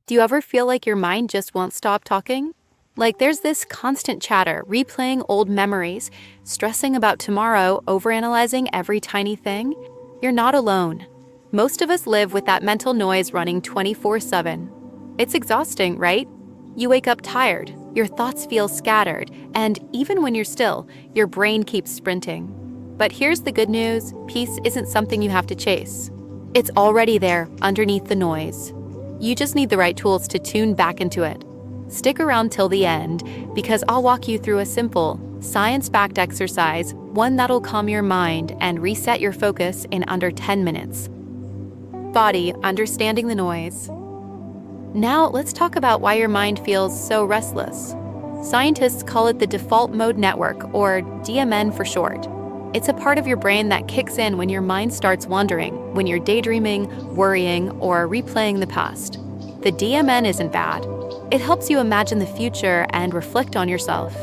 Do you ever feel like your mind just won't stop talking? Like there's this constant chatter, replaying old memories, stressing about tomorrow, overanalyzing every tiny thing? You're not alone. Most of us live with that mental noise running 24/7. It's exhausting, right? You wake up tired, your thoughts feel scattered, and even when you're still, your brain keeps sprinting. But here's the good news: peace isn't something you have to chase. It's already there, underneath the noise. You just need the right tools to tune back into it. Stick around till the end, because I'll walk you through a simple, science-backed exercise, one that'll calm your mind and reset your focus in under 10 minutes. Body, understanding the noise. Now let's talk about why your mind feels so restless. Scientists call it the default mode network, or DMN for short. It's a part of your brain that kicks in when your mind starts wandering, when you're daydreaming, worrying, or replaying the past. The DMN isn't bad. It helps you imagine the future and reflect on yourself.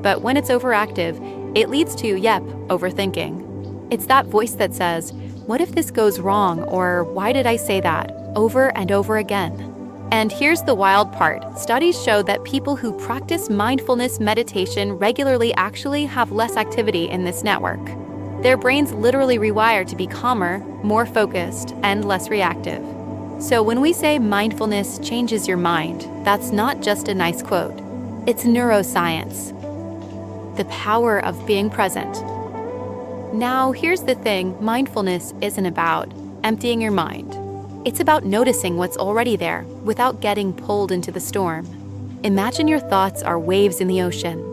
But when it's overactive, it leads to, overthinking. It's that voice that says, "What if this goes wrong?" or "Why did I say that?" over and over again. And here's the wild part. Studies show that people who practice mindfulness meditation regularly actually have less activity in this network. Their brains literally rewire to be calmer, more focused, and less reactive. So when we say mindfulness changes your mind, that's not just a nice quote. It's neuroscience. The power of being present. Now, here's the thing: mindfulness isn't about emptying your mind. It's about noticing what's already there without getting pulled into the storm. Imagine your thoughts are waves in the ocean.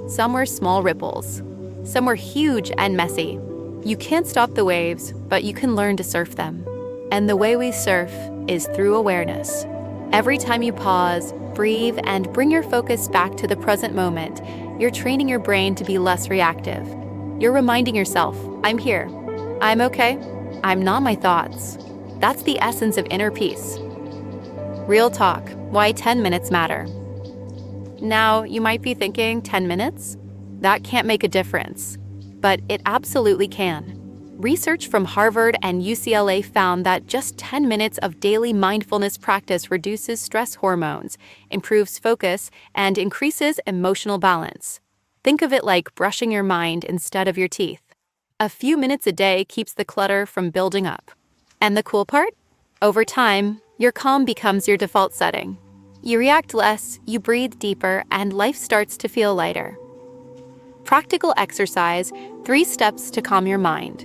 Some are small ripples. Some are huge and messy. You can't stop the waves, but you can learn to surf them. And the way we surf is through awareness. Every time you pause, breathe, and bring your focus back to the present moment, you're training your brain to be less reactive. You're reminding yourself, "I'm here. I'm okay. I'm not my thoughts." That's the essence of inner peace. Real talk, why 10 minutes matter. Now, you might be thinking, 10 minutes? That can't make a difference. But it absolutely can. Research from Harvard and UCLA found that just 10 minutes of daily mindfulness practice reduces stress hormones, improves focus, and increases emotional balance. Think of it like brushing your mind instead of your teeth. A few minutes a day keeps the clutter from building up. And the cool part? Over time, your calm becomes your default setting. You react less, you breathe deeper, and life starts to feel lighter. Practical exercise: 3 steps to calm your mind.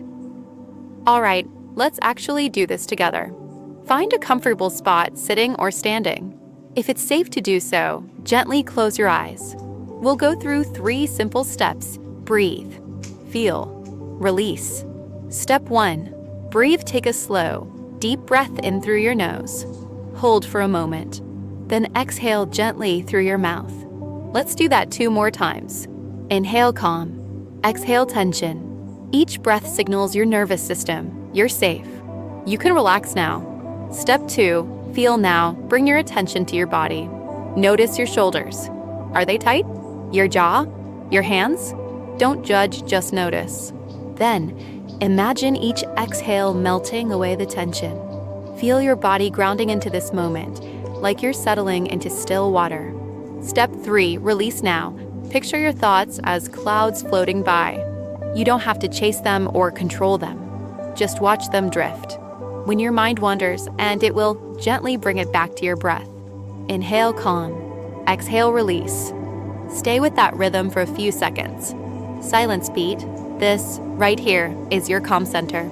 All right, let's actually do this together. Find a comfortable spot, sitting or standing. If it's safe to do so, gently close your eyes. We'll go through 3 simple steps. Breathe, feel, release. Step 1. Breathe. Take a slow, deep breath in through your nose. Hold for a moment. Then exhale gently through your mouth. Let's do that 2 more times. Inhale calm. Exhale tension. Each breath signals your nervous system, you're safe. You can relax now. Step 2. Feel now. Bring your attention to your body. Notice your shoulders. Are they tight? Your jaw? Your hands? Don't judge, just notice. Then, imagine each exhale melting away the tension. Feel your body grounding into this moment, like you're settling into still water. Step 3, release now. Picture your thoughts as clouds floating by. You don't have to chase them or control them. Just watch them drift. When your mind wanders, and it will, gently bring it back to your breath. Inhale calm. Exhale release. Stay with that rhythm for a few seconds. Silence beat. This, right here, is your calm center.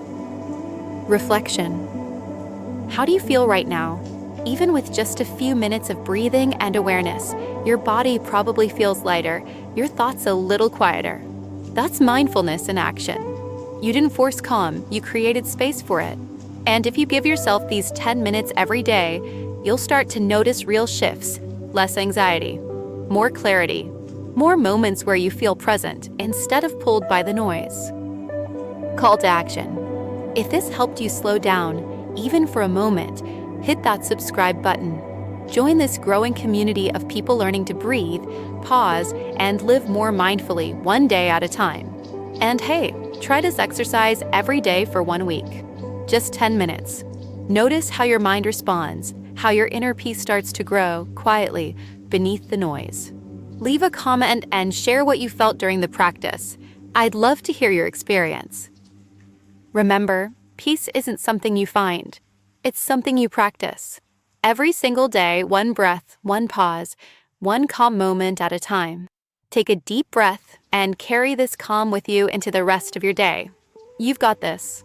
Reflection. How do you feel right now? Even with just a few minutes of breathing and awareness, your body probably feels lighter, your thoughts a little quieter. That's mindfulness in action. You didn't force calm, you created space for it. And if you give yourself these 10 minutes every day, you'll start to notice real shifts, less anxiety, more clarity, more moments where you feel present instead of pulled by the noise. Call to action. If this helped you slow down, even for a moment, hit that subscribe button. Join this growing community of people learning to breathe, pause, and live more mindfully, one day at a time. And hey, try this exercise every day for 1 week. Just 10 minutes. Notice how your mind responds, how your inner peace starts to grow quietly beneath the noise. Leave a comment and share what you felt during the practice. I'd love to hear your experience. Remember, peace isn't something you find. It's something you practice. Every single day, one breath, one pause, one calm moment at a time. Take a deep breath and carry this calm with you into the rest of your day. You've got this.